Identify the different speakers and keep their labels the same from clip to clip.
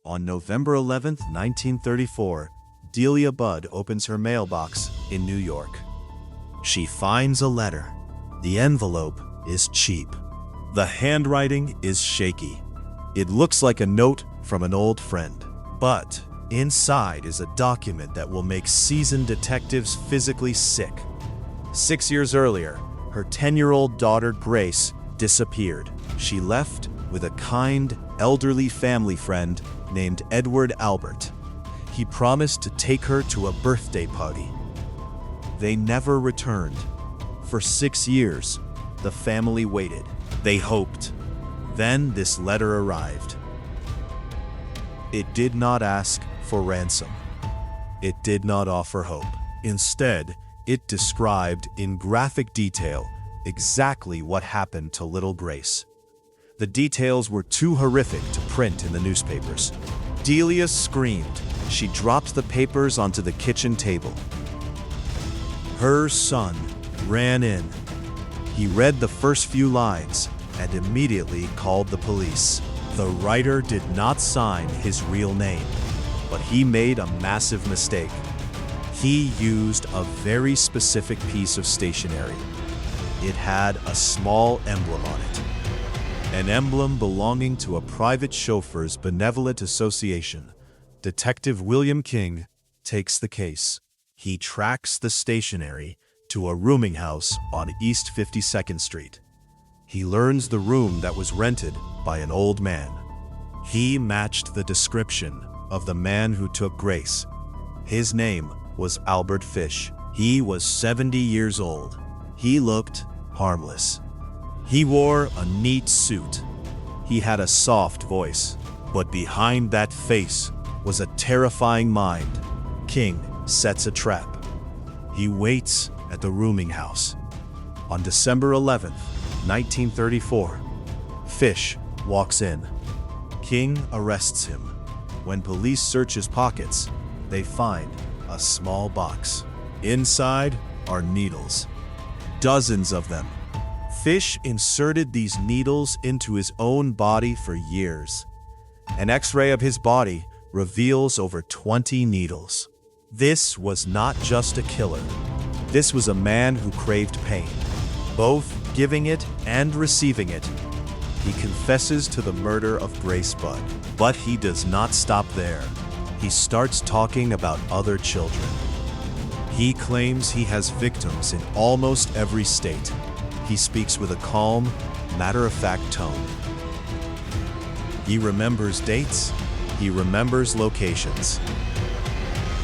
Speaker 1: On November 11, 1934, Delia Budd opens her mailbox in New York. She finds a letter. The envelope is cheap. The handwriting is shaky. It looks like a note from an old friend. But inside is a document that will make seasoned detectives physically sick. 6 years earlier, her 10-year-old daughter Grace disappeared. She left with a kind, elderly family friend named Edward Albert. He promised to take her to a birthday party. They never returned. For 6 years, the family waited. They hoped. Then this letter arrived. It did not ask for ransom. It did not offer hope. Instead, it described in graphic detail exactly what happened to little Grace. The details were too horrific to print in the newspapers. Delia screamed. She dropped the papers onto the kitchen table. Her son ran in. He read the first few lines and immediately called the police. The writer did not sign his real name, but he made a massive mistake. He used a very specific piece of stationery. It had a small emblem on it. An emblem belonging to a private chauffeurs benevolent association. Detective William King takes the case. He tracks the stationery to a rooming house on East 52nd Street. He learns the room that was rented by an old man. He matched the description of the man who took Grace. His name was Albert Fish. He was 70 years old. He looked harmless. He wore a neat suit. He had a soft voice, but behind that face was a terrifying mind. King sets a trap. He waits at the rooming house. On December 11th, 1934, Fish walks in. King arrests him. When police search his pockets, they find a small box. Inside are needles. Dozens of them. Fish inserted these needles into his own body for years. An X-ray of his body reveals over 20 needles. This was not just a killer. This was a man who craved pain, both giving it and receiving it. He confesses to the murder of Grace Budd, but he does not stop there. He starts talking about other children. He claims he has victims in almost every state. He speaks with a calm, matter-of-fact tone. He remembers dates. He remembers locations.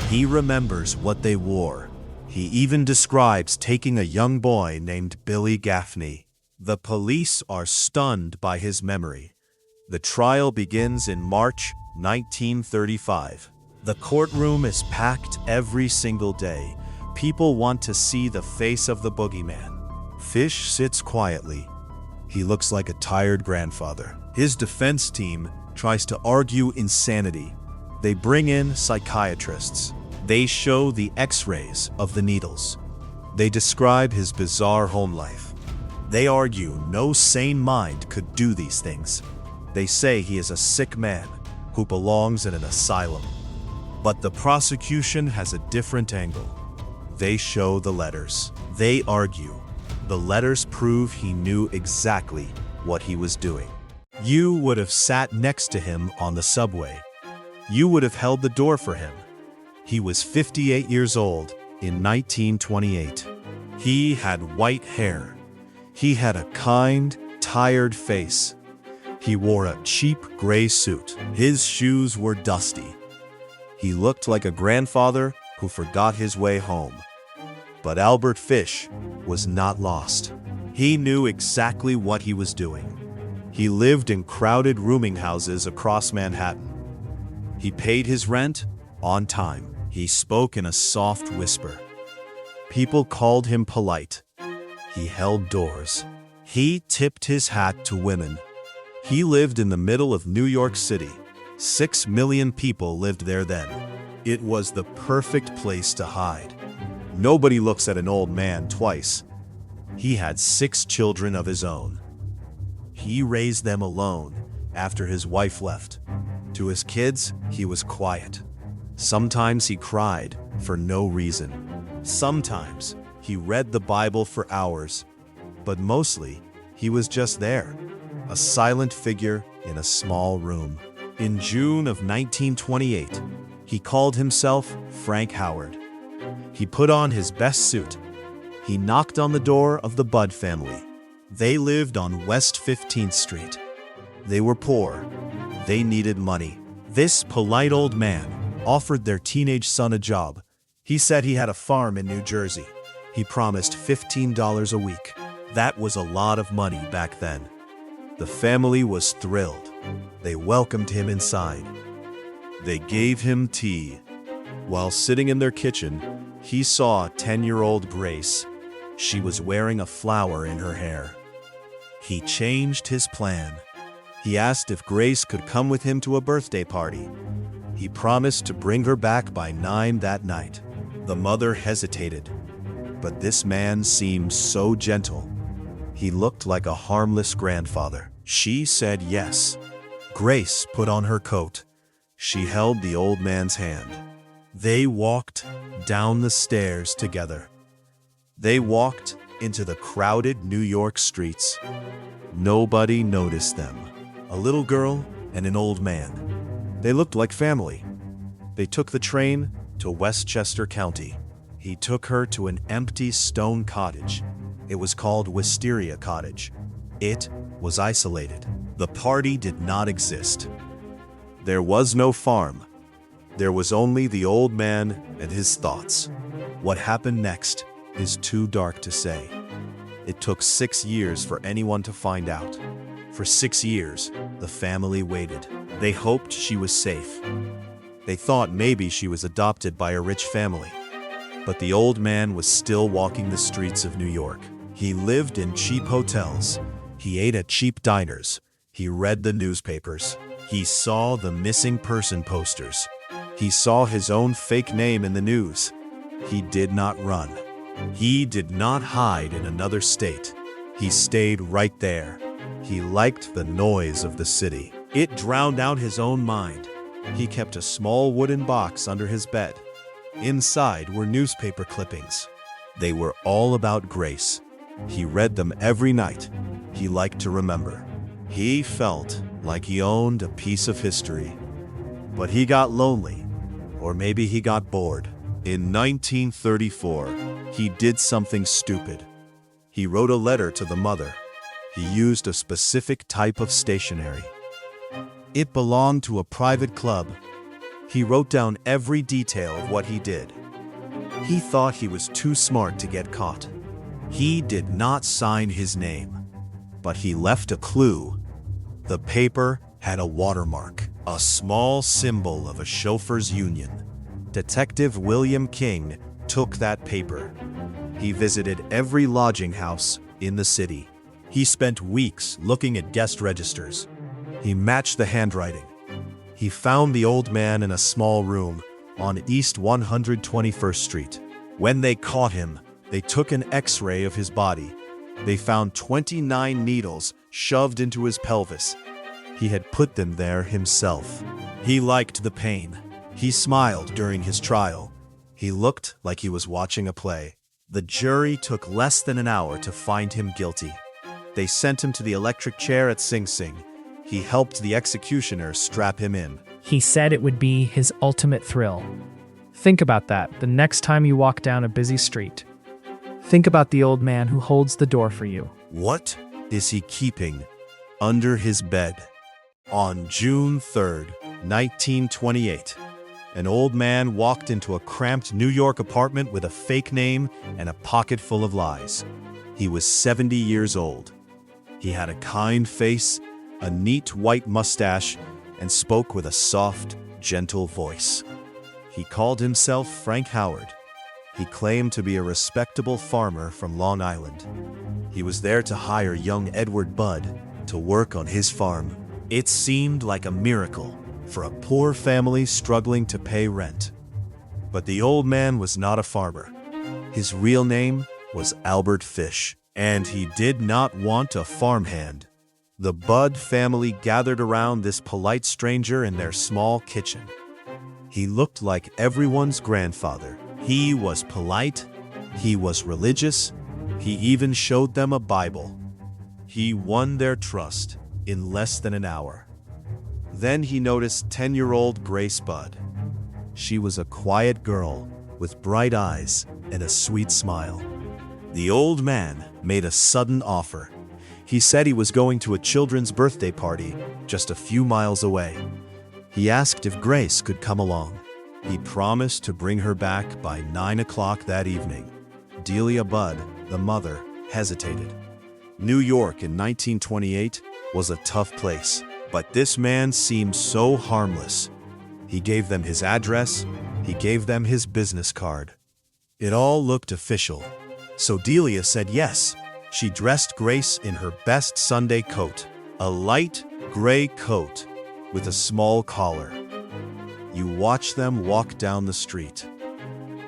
Speaker 1: He remembers what they wore. He even describes taking a young boy named Billy Gaffney. The police are stunned by his memory. The trial begins in March 1935. The courtroom is packed every single day. People want to see the face of the boogeyman. Fish sits quietly. He looks like a tired grandfather. His defense team tries to argue insanity. They bring in psychiatrists. They show the X-rays of the needles. They describe his bizarre home life. They argue no sane mind could do these things. They say he is a sick man who belongs in an asylum. But the prosecution has a different angle. They show the letters. They argue. The letters prove he knew exactly what he was doing. You would have sat next to him on the subway. You would have held the door for him. He was 58 years old in 1928. He had white hair. He had a kind, tired face. He wore a cheap gray suit. His shoes were dusty. He looked like a grandfather who forgot his way home. But Albert Fish was not lost. He knew exactly what he was doing. He lived in crowded rooming houses across Manhattan. He paid his rent on time. He spoke in a soft whisper. People called him polite. He held doors. He tipped his hat to women. He lived in the middle of New York City. 6 million people lived there then. It was the perfect place to hide. Nobody looks at an old man twice. He had 6 children of his own. He raised them alone after his wife left. To his kids, he was quiet. Sometimes he cried for no reason. Sometimes he read the Bible for hours. But mostly, he was just there, a silent figure in a small room. In June of 1928, he called himself Frank Howard. He put on his best suit. He knocked on the door of the Budd family. They lived on West 15th Street. They were poor. They needed money. This polite old man offered their teenage son a job. He said he had a farm in New Jersey. He promised $15 a week. That was a lot of money back then. The family was thrilled. They welcomed him inside. They gave him tea. While sitting in their kitchen, he saw 10-year-old Grace. She was wearing a flower in her hair. He changed his plan. He asked if Grace could come with him to a birthday party. He promised to bring her back by 9 that night. The mother hesitated, but this man seemed so gentle. He looked like a harmless grandfather. She said yes. Grace put on her coat. She held the old man's hand. They walked down the stairs together. They walked into the crowded New York streets. Nobody noticed them. A little girl and an old man. They looked like family. They took the train to Westchester County. He took her to an empty stone cottage. It was called Wisteria Cottage. It was isolated. The party did not exist. There was no farm. There was only the old man and his thoughts. What happened next is too dark to say. It took 6 years for anyone to find out. For 6 years, the family waited. They hoped she was safe. They thought maybe she was adopted by a rich family. But the old man was still walking the streets of New York. He lived in cheap hotels. He ate at cheap diners. He read the newspapers. He saw the missing person posters. He saw his own fake name in the news. He did not run. He did not hide in another state. He stayed right there. He liked the noise of the city. It drowned out his own mind. He kept a small wooden box under his bed. Inside were newspaper clippings. They were all about Grace. He read them every night. He liked to remember. He felt like he owned a piece of history. But he got lonely, or maybe he got bored. In 1934, he did something stupid. He wrote a letter to the mother. He used a specific type of stationery. It belonged to a private club. He wrote down every detail of what he did. He thought he was too smart to get caught. He did not sign his name, but he left a clue. The paper had a watermark, a small symbol of a chauffeurs' union. Detective William King took that paper. He visited every lodging house in the city. He spent weeks looking at guest registers. He matched the handwriting. He found the old man in a small room on East 121st Street. When they caught him, they took an X-ray of his body. They found 29 needles shoved into his pelvis. He had put them there himself. He liked the pain. He smiled during his trial. He looked like he was watching a play. The jury took less than an hour to find him guilty. They sent him to the electric chair at Sing Sing. He helped the executioner strap him in.
Speaker 2: He said it would be his ultimate thrill. Think about that the next time you walk down a busy street. Think about the old man who holds the door for you.
Speaker 1: What is he keeping under his bed? On June 3rd, 1928, an old man walked into a cramped New York apartment with a fake name and a pocket full of lies. He was 70 years old. He had a kind face, a neat white mustache, and spoke with a soft, gentle voice. He called himself Frank Howard. He claimed to be a respectable farmer from Long Island. He was there to hire young Edward Budd to work on his farm. It seemed like a miracle for a poor family struggling to pay rent. But the old man was not a farmer. His real name was Albert Fish, and he did not want a farmhand. The Budd family gathered around this polite stranger in their small kitchen. He looked like everyone's grandfather. He was polite, he was religious, he even showed them a Bible. He won their trust in less than an hour. Then he noticed 10-year-old Grace Budd. She was a quiet girl with bright eyes and a sweet smile. The old man made a sudden offer. He said he was going to a children's birthday party just a few miles away. He asked if Grace could come along. He promised to bring her back by 9 o'clock that evening. Delia Budd, the mother, hesitated. New York in 1928 was a tough place, but this man seemed so harmless. He gave them his address, he gave them his business card. It all looked official, so Delia said yes. She dressed Grace in her best Sunday coat, a light gray coat with a small collar. You watch them walk down the street.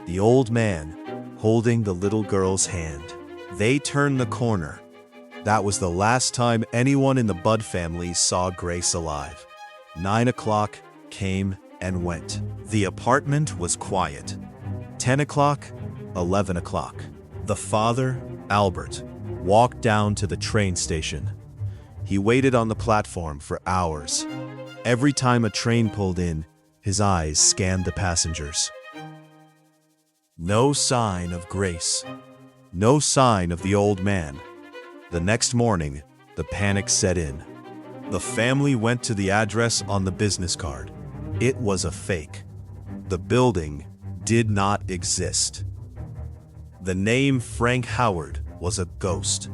Speaker 1: The old man holding the little girl's hand. They turned the corner. That was the last time anyone in the Budd family saw Grace alive. 9 o'clock came and went. The apartment was quiet. 10 o'clock, 11 o'clock. The father, Albert, walked down to the train station. He waited on the platform for hours. Every time a train pulled in, his eyes scanned the passengers. No sign of Grace. No sign of the old man. The next morning, the panic set in. The family went to the address on the business card. It was a fake. The building did not exist. The name Frank Howard was a ghost.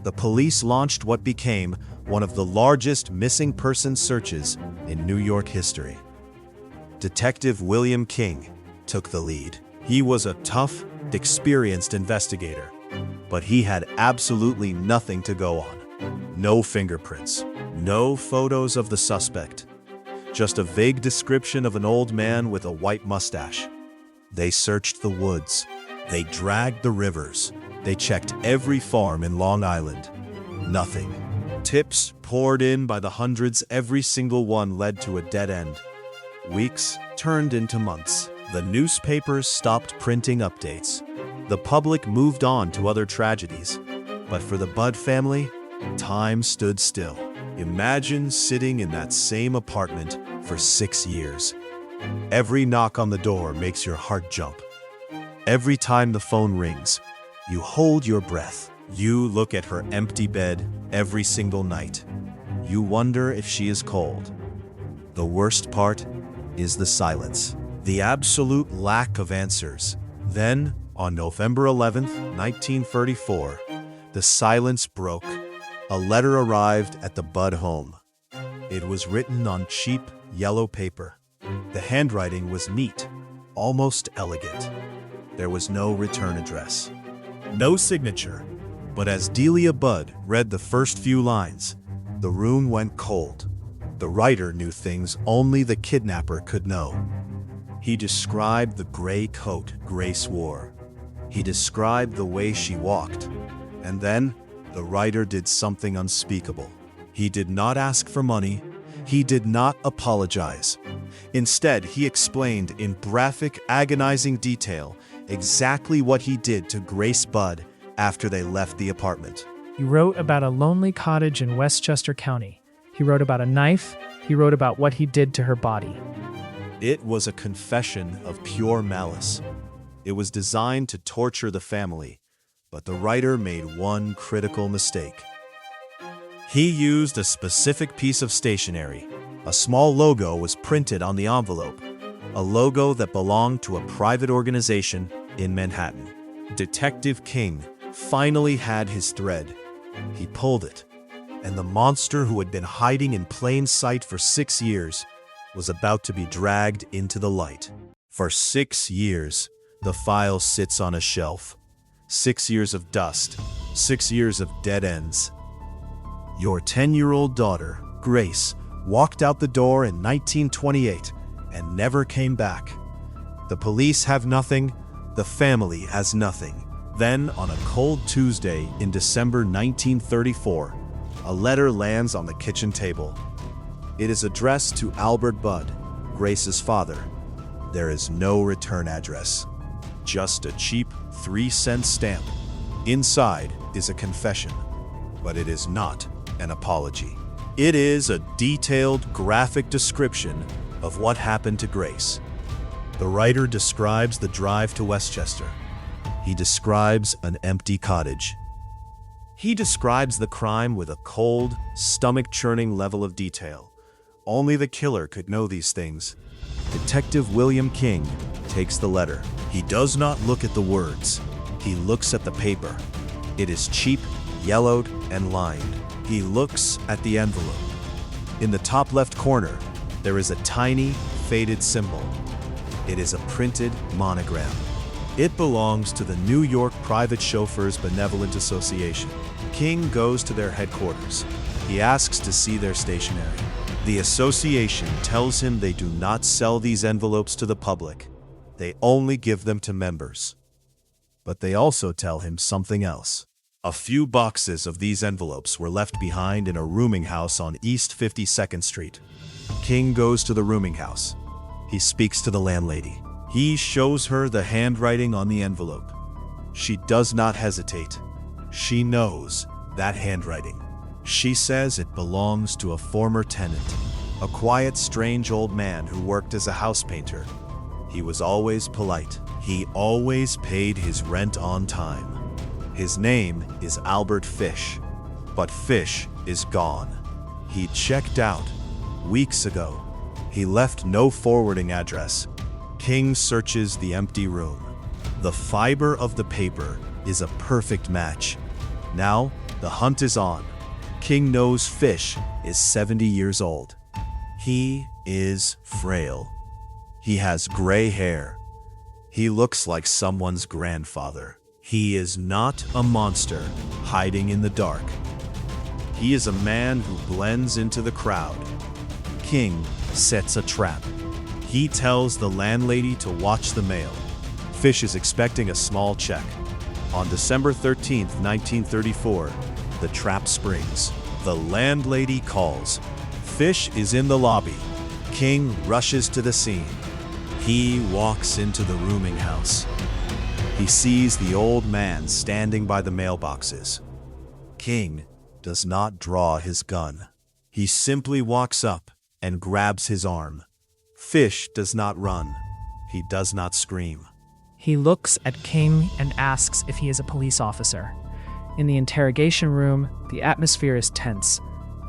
Speaker 1: The police launched what became one of the largest missing person searches in New York history. Detective William King took the lead. He was a tough, experienced investigator, but he had absolutely nothing to go on. No fingerprints, no photos of the suspect, just a vague description of an old man with a white mustache. They searched the woods. They dragged the rivers. They checked every farm in Long Island. Nothing. Tips poured in by the hundreds. Every single one led to a dead end. Weeks turned into months. The newspapers stopped printing updates. The public moved on to other tragedies. But for the Budd family, time stood still. Imagine sitting in that same apartment for 6 years. Every knock on the door makes your heart jump. Every time the phone rings, you hold your breath. You look at her empty bed every single night. You wonder if she is cold. The worst part is the silence, the absolute lack of answers. Then, on November 11th, 1934, the silence broke. A letter arrived at the Budd home. It was written on cheap, yellow paper. The handwriting was neat, almost elegant. There was no return address, no signature. But as Delia Budd read the first few lines, the room went cold. The writer knew things only the kidnapper could know. He described the gray coat Grace wore. He described the way she walked. And then, the writer did something unspeakable. He did not ask for money. He did not apologize. Instead, he explained in graphic, agonizing detail exactly what he did to Grace Budd after they left the apartment.
Speaker 2: He wrote about a lonely cottage in Westchester County. He wrote about a knife. He wrote about what he did to her body.
Speaker 1: It was a confession of pure malice. It was designed to torture the family, but the writer made one critical mistake. He used a specific piece of stationery. A small logo was printed on the envelope, a logo that belonged to a private organization in Manhattan. Detective King finally had his thread. He pulled it, and the monster who had been hiding in plain sight for 6 years was about to be dragged into the light. For 6 years, the file sits on a shelf. 6 years of dust, 6 years of dead ends. Your 10-year-old daughter, Grace, walked out the door in 1928 and never came back. The police have nothing, the family has nothing. Then, on a cold Tuesday in December 1934, A letter lands on the kitchen table. It is addressed to Albert Budd, Grace's father. There is no return address, just a cheap 3-cent stamp. Inside is a confession, but it is not an apology. It is a detailed, graphic description of what happened to Grace. The writer describes the drive to Westchester. He describes an empty cottage. He describes the crime with a cold, stomach-churning level of detail. Only the killer could know these things. Detective William King takes the letter. He does not look at the words. He looks at the paper. It is cheap, yellowed, and lined. He looks at the envelope. In the top left corner, there is a tiny, faded symbol. It is a printed monogram. It belongs to the New York Private Chauffeurs Benevolent Association. King goes to their headquarters. He asks to see their stationery. The association tells him they do not sell these envelopes to the public. They only give them to members. But they also tell him something else. A few boxes of these envelopes were left behind in a rooming house on East 52nd Street. King goes to the rooming house. He speaks to the landlady. He shows her the handwriting on the envelope. She does not hesitate. She knows that handwriting. She says it belongs to a former tenant, a quiet, strange old man who worked as a house painter. He was always polite. He always paid his rent on time. His name is Albert Fish, but Fish is gone. He checked out weeks ago. He left no forwarding address. King searches the empty room. The fiber of the paper is a perfect match. Now, the hunt is on. King knows Fish is 70 years old. He is frail. He has gray hair. He looks like someone's grandfather. He is not a monster hiding in the dark. He is a man who blends into the crowd. King sets a trap. He tells the landlady to watch the mail. Fish is expecting a small check. On December 13, 1934, the trap springs. The landlady calls. Fish is in the lobby. King rushes to the scene. He walks into the rooming house. He sees the old man standing by the mailboxes. King does not draw his gun. He simply walks up and grabs his arm. Fish does not run. He does not scream.
Speaker 2: He looks at King and asks if he is a police officer. In the interrogation room, the atmosphere is tense.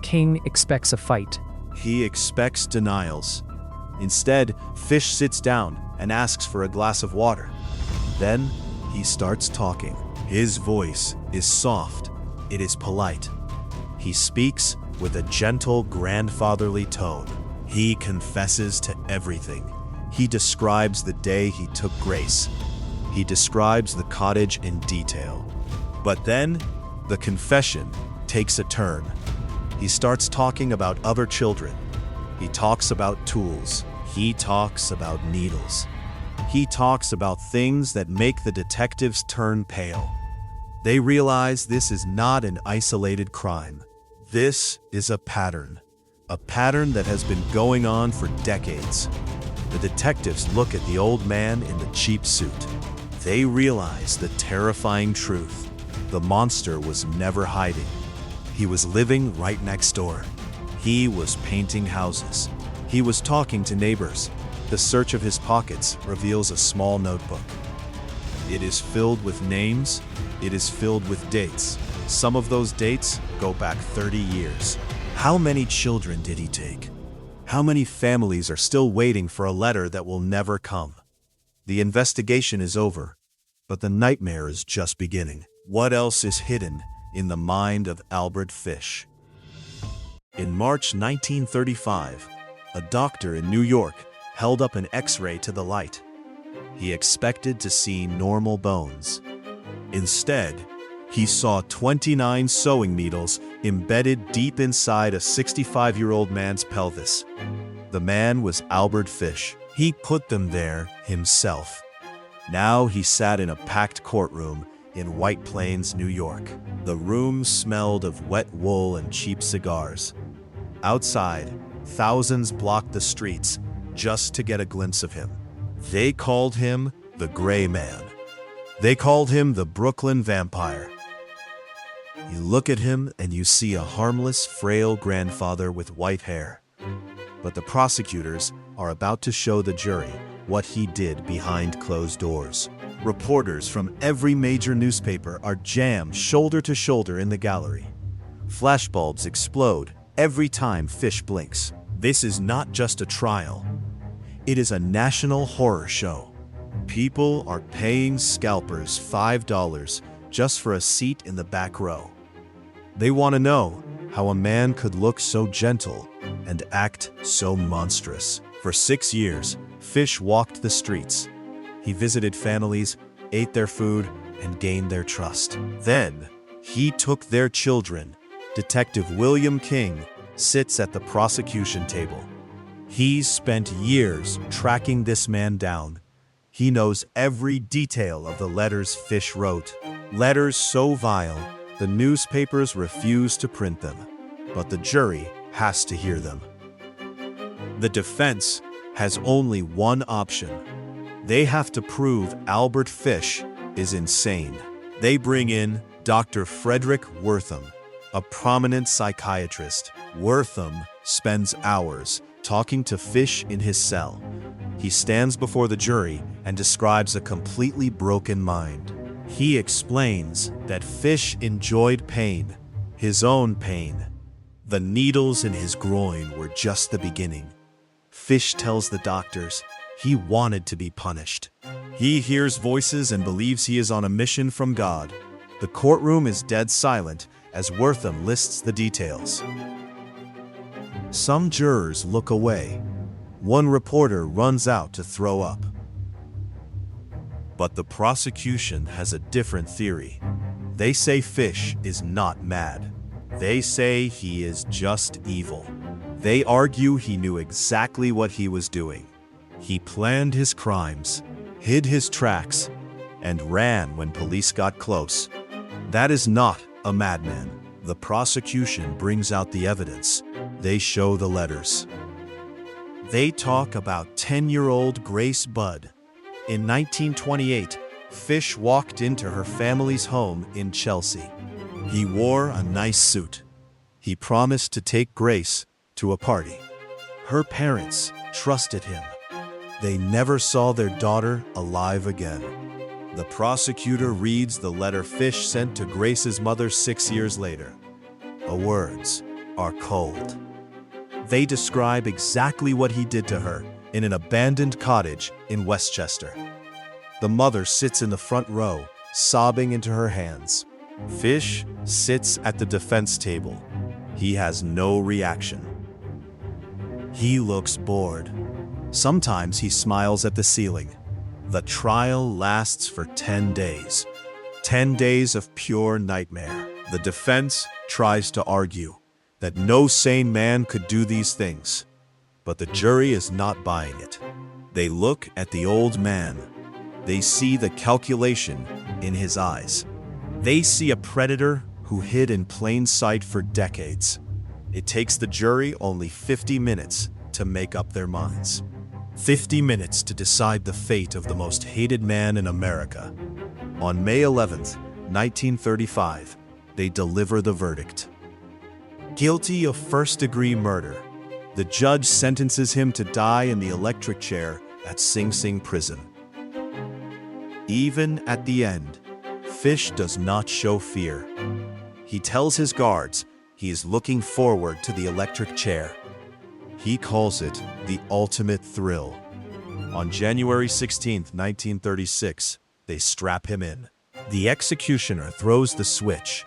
Speaker 2: King expects a fight.
Speaker 1: He expects denials. Instead, Fish sits down and asks for a glass of water. Then, he starts talking. His voice is soft. It is polite. He speaks with a gentle, grandfatherly tone. He confesses to everything. He describes the day he took Grace. He describes the cottage in detail. But then, the confession takes a turn. He starts talking about other children. He talks about tools. He talks about needles. He talks about things that make the detectives turn pale. They realize this is not an isolated crime. This is a pattern that has been going on for decades. The detectives look at the old man in the cheap suit. They realize the terrifying truth. The monster was never hiding. He was living right next door. He was painting houses. He was talking to neighbors. The search of his pockets reveals a small notebook. It is filled with names. It is filled with dates. Some of those dates go back 30 years. How many children did he take? How many families are still waiting for a letter that will never come? The investigation is over, but the nightmare is just beginning. What else is hidden in the mind of Albert Fish? In March 1935, a doctor in New York held up an X-ray to the light. He expected to see normal bones. Instead, he saw 29 sewing needles embedded deep inside a 65-year-old man's pelvis. The man was Albert Fish. He put them there himself. Now he sat in a packed courtroom in White Plains, New York. The room smelled of wet wool and cheap cigars. Outside, thousands blocked the streets just to get a glimpse of him. They called him the Gray Man. They called him the Brooklyn Vampire. You look at him and you see a harmless, frail grandfather with white hair. But the prosecutors are about to show the jury what he did behind closed doors. Reporters from every major newspaper are jammed shoulder to shoulder in the gallery. Flashbulbs explode every time Fish blinks. This is not just a trial. It is a national horror show. People are paying scalpers $5 just for a seat in the back row. They want to know how a man could look so gentle and act so monstrous. For 6 years, Fish walked the streets. He visited families, ate their food, and gained their trust. Then, he took their children. Detective William King sits at the prosecution table. He's spent years tracking this man down. He knows every detail of the letters Fish wrote. Letters so vile, the newspapers refuse to print them, but the jury has to hear them. The defense has only one option. They have to prove Albert Fish is insane. They bring in Dr. Frederick Wortham, a prominent psychiatrist. Wortham spends hours talking to Fish in his cell. He stands before the jury and describes a completely broken mind. He explains that Fish enjoyed pain, his own pain. The needles in his groin were just the beginning. Fish tells the doctors he wanted to be punished. He hears voices and believes he is on a mission from God. The courtroom is dead silent as Wortham lists the details. Some jurors look away. One reporter runs out to throw up. But the prosecution has a different theory. They say Fish is not mad. They say he is just evil. They argue he knew exactly what he was doing. He planned his crimes, hid his tracks, and ran when police got close. That is not a madman. The prosecution brings out the evidence. They show the letters. They talk about 10-year-old Grace Budd. In 1928, Fish walked into her family's home in Chelsea. He wore a nice suit. He promised to take Grace to a party. Her parents trusted him. They never saw their daughter alive again. The prosecutor reads the letter Fish sent to Grace's mother 6 years later. The words are cold. They describe exactly what he did to her in an abandoned cottage in Westchester. The mother sits in the front row, sobbing into her hands. Fish sits at the defense table. He has no reaction. He looks bored. Sometimes he smiles at the ceiling. The trial lasts for 10 days. 10 days of pure nightmare. The defense tries to argue that no sane man could do these things. But the jury is not buying it. They look at the old man. They see the calculation in his eyes. They see a predator who hid in plain sight for decades. It takes the jury only 50 minutes to make up their minds. 50 minutes to decide the fate of the most hated man in America. On May 11th, 1935, they deliver the verdict. Guilty of first-degree murder. The judge sentences him to die in the electric chair at Sing Sing prison. Even at the end, Fish does not show fear. He tells his guards he is looking forward to the electric chair. He calls it the ultimate thrill. On January 16, 1936, they strap him in. The executioner throws the switch,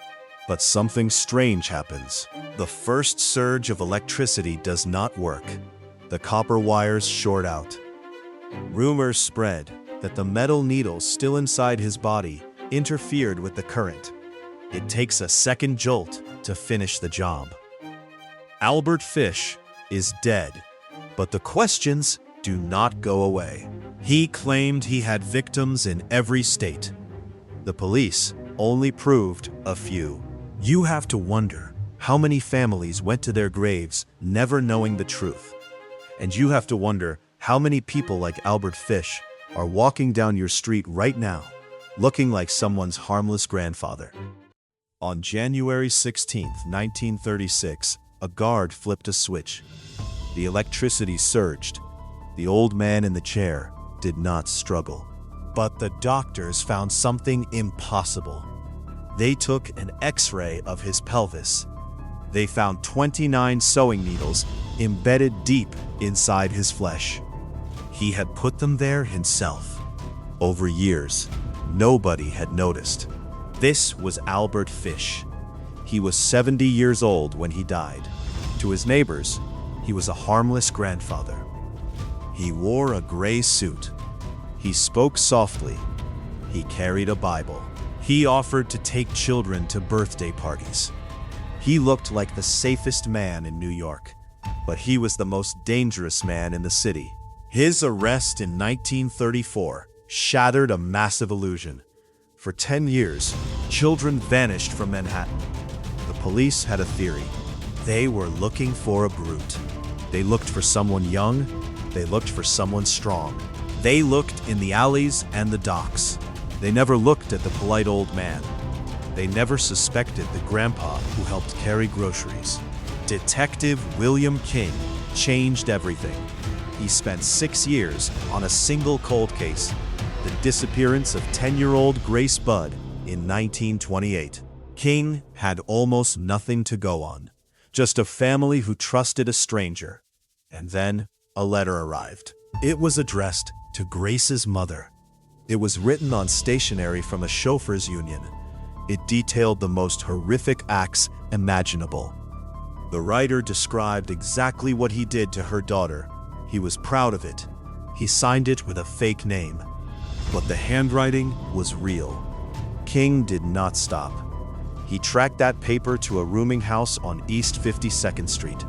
Speaker 1: but something strange happens. The first surge of electricity does not work. The copper wires short out. Rumors spread that the metal needles still inside his body interfered with the current. It takes a second jolt to finish the job. Albert Fish is dead, but the questions do not go away. He claimed he had victims in every state. The police only proved a few. You have to wonder how many families went to their graves never knowing the truth. And you have to wonder how many people like Albert Fish are walking down your street right now, looking like someone's harmless grandfather. On January 16, 1936, a guard flipped a switch. The electricity surged. The old man in the chair did not struggle. But the doctors found something impossible. They took an X-ray of his pelvis. They found 29 sewing needles embedded deep inside his flesh. He had put them there himself. Over years, nobody had noticed. This was Albert Fish. He was 70 years old when he died. To his neighbors, he was a harmless grandfather. He wore a gray suit. He spoke softly. He carried a Bible. He offered to take children to birthday parties. He looked like the safest man in New York, but he was the most dangerous man in the city. His arrest in 1934 shattered a massive illusion. For 10 years, children vanished from Manhattan. The police had a theory. They were looking for a brute. They looked for someone young. They looked for someone strong. They looked in the alleys and the docks. They never looked at the polite old man. They never suspected the grandpa who helped carry groceries. Detective William King changed everything. He spent 6 years on a single cold case, the disappearance of 10-year-old Grace Budd in 1928. King had almost nothing to go on, just a family who trusted a stranger. And then a letter arrived. It was addressed to Grace's mother. It was written on stationery from a chauffeurs union. It detailed the most horrific acts imaginable. The writer described exactly what he did to her daughter. He was proud of it. He signed it with a fake name. But the handwriting was real. King did not stop. He tracked that paper to a rooming house on East 52nd Street.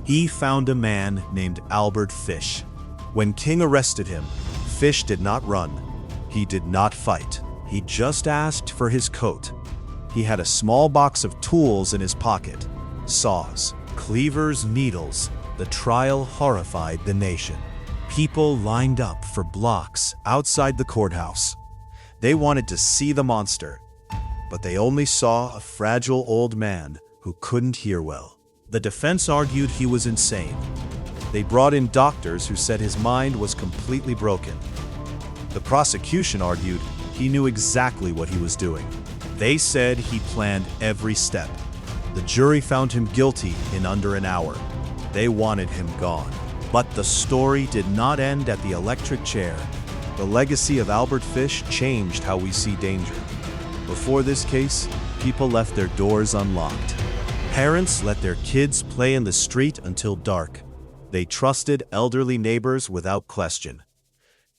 Speaker 1: He found a man named Albert Fish. When King arrested him, Fish did not run. He did not fight. He just asked for his coat. He had a small box of tools in his pocket. Saws, cleavers, needles. The trial horrified the nation. People lined up for blocks outside the courthouse. They wanted to see the monster, but they only saw a fragile old man who couldn't hear well. The defense argued he was insane. They brought in doctors who said his mind was completely broken. The prosecution argued he knew exactly what he was doing. They said he planned every step. The jury found him guilty in under an hour. They wanted him gone. But the story did not end at the electric chair. The legacy of Albert Fish changed how we see danger. Before this case, people left their doors unlocked. Parents let their kids play in the street until dark. They trusted elderly neighbors without question.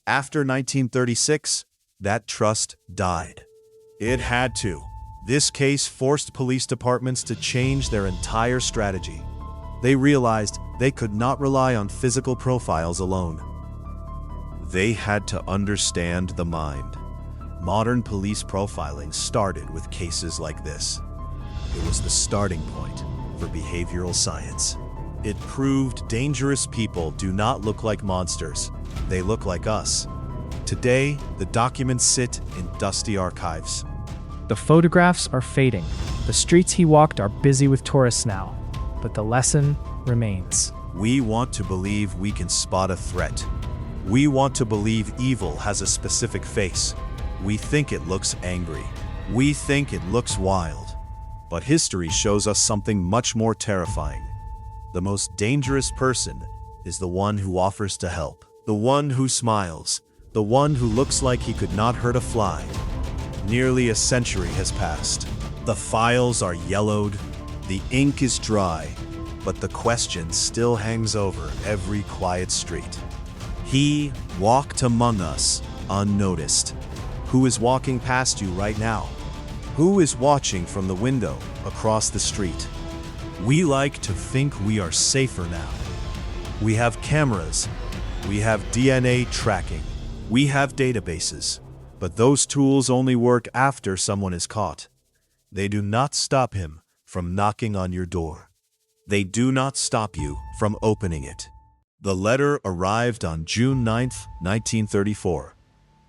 Speaker 1: After 1936, that trust died. It had to. This case forced police departments to change their entire strategy. They realized they could not rely on physical profiles alone. They had to understand the mind. Modern police profiling started with cases like this. It was the starting point for behavioral science. It proved dangerous people do not look like monsters. They look like us. Today, the documents sit in dusty archives.
Speaker 2: The photographs are fading. The streets he walked are busy with tourists now. But the lesson remains.
Speaker 1: We want to believe we can spot a threat. We want to believe evil has a specific face. We think it looks angry. We think it looks wild. But history shows us something much more terrifying. The most dangerous person is the one who offers to help. The one who smiles. The one who looks like he could not hurt a fly. Nearly a century has passed. The files are yellowed. The ink is dry. But the question still hangs over every quiet street. He walked among us unnoticed. Who is walking past you right now? Who is watching from the window across the street? We like to think we are safer now. We have cameras. We have DNA tracking. We have databases. But those tools only work after someone is caught. They do not stop him from knocking on your door. They do not stop you from opening it. The letter arrived on June 9th, 1934.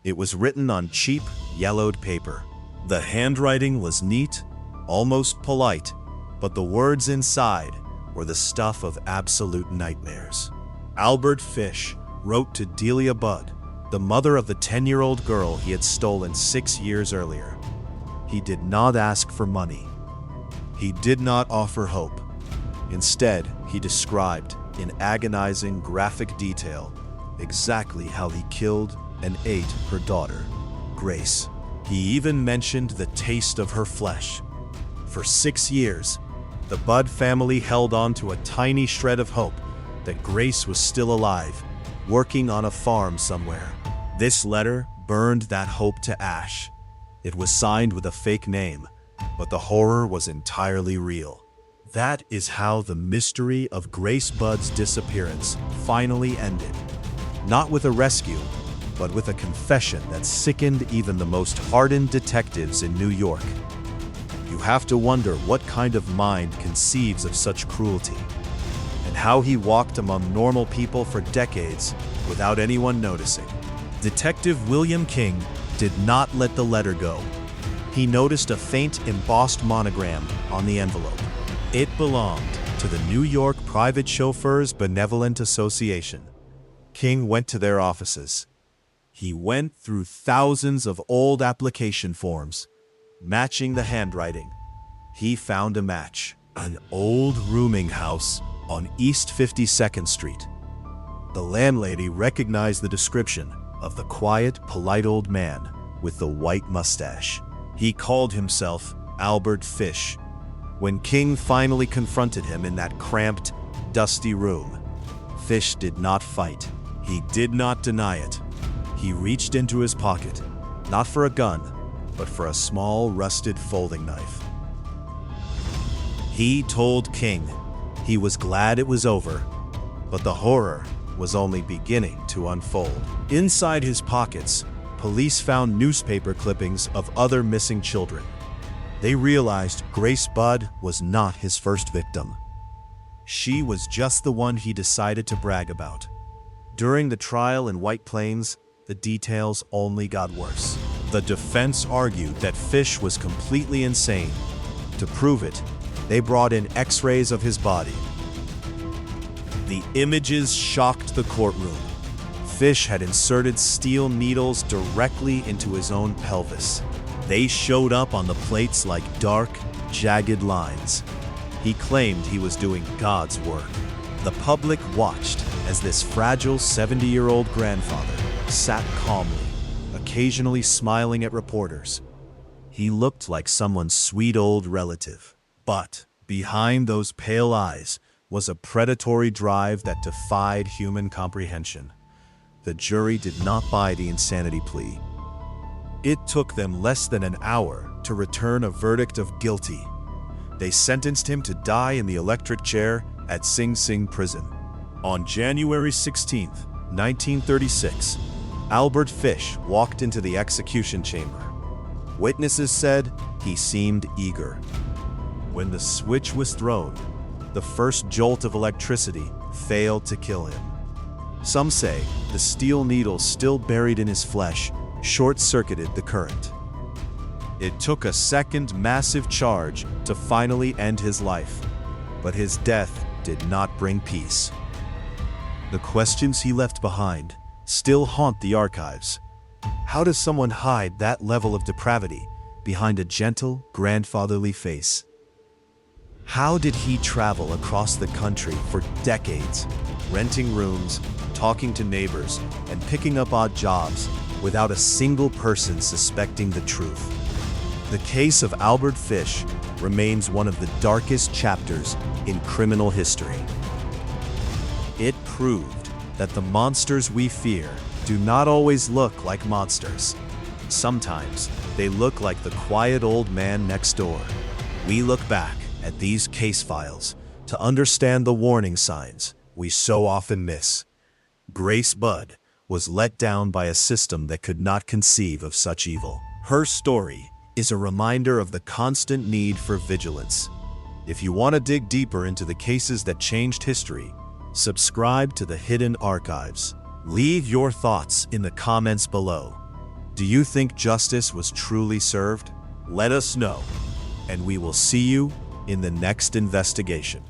Speaker 1: It was written on cheap, yellowed paper. The handwriting was neat, almost polite, but the words inside were the stuff of absolute nightmares. Albert Fish wrote to Delia Budd, the mother of the 10-year-old girl he had stolen 6 years earlier. He did not ask for money. He did not offer hope. Instead, he described, in agonizing, graphic detail, exactly how he killed and ate her daughter, Grace. He even mentioned the taste of her flesh. For 6 years, the Budd family held on to a tiny shred of hope that Grace was still alive, working on a farm somewhere. This letter burned that hope to ash. It was signed with a fake name, but the horror was entirely real. That is how the mystery of Grace Budd's disappearance finally ended. Not with a rescue, but with a confession that sickened even the most hardened detectives in New York. You have to wonder what kind of mind conceives of such cruelty, and how he walked among normal people for decades without anyone noticing. Detective William King did not let the letter go. He noticed a faint embossed monogram on the envelope. It belonged to the New York Private Chauffeurs Benevolent Association. King went to their offices. He went through thousands of old application forms, matching the handwriting. He found a match: an old rooming house on East 52nd Street. The landlady recognized the description of the quiet, polite old man with the white mustache. He called himself Albert Fish. When King finally confronted him in that cramped, dusty room, Fish did not fight. He did not deny it. He reached into his pocket, not for a gun, but for a small, rusted folding knife. He told King he was glad it was over, but the horror was only beginning to unfold. Inside his pockets, police found newspaper clippings of other missing children. They realized Grace Budd was not his first victim. She was just the one he decided to brag about. During the trial in White Plains, the details only got worse. The defense argued that Fish was completely insane. To prove it, they brought in X-rays of his body. The images shocked the courtroom. Fish had inserted steel needles directly into his own pelvis. They showed up on the plates like dark, jagged lines. He claimed he was doing God's work. The public watched as this fragile 70-year-old grandfather sat calmly, occasionally smiling at reporters. He looked like someone's sweet old relative. But behind those pale eyes was a predatory drive that defied human comprehension. The jury did not buy the insanity plea. It took them less than an hour to return a verdict of guilty. They sentenced him to die in the electric chair at Sing Sing Prison. On January 16, 1936, Albert Fish walked into the execution chamber. Witnesses said he seemed eager. When the switch was thrown, the first jolt of electricity failed to kill him. Some say the steel needles still buried in his flesh short-circuited the current. It took a second massive charge to finally end his life, but his death did not bring peace. The questions he left behind still haunt the archives. How does someone hide that level of depravity behind a gentle, grandfatherly face? How did he travel across the country for decades, renting rooms, talking to neighbors, and picking up odd jobs without a single person suspecting the truth? The case of Albert Fish remains one of the darkest chapters in criminal history. It proved that the monsters we fear do not always look like monsters. Sometimes they look like the quiet old man next door. We look back at these case files to understand the warning signs we so often miss. Grace Budd was let down by a system that could not conceive of such evil. Her story is a reminder of the constant need for vigilance. If you want to dig deeper into the cases that changed history, subscribe to the Hidden Archives. Leave your thoughts in the comments below. Do you think justice was truly served? Let us know, and we will see you in the next investigation.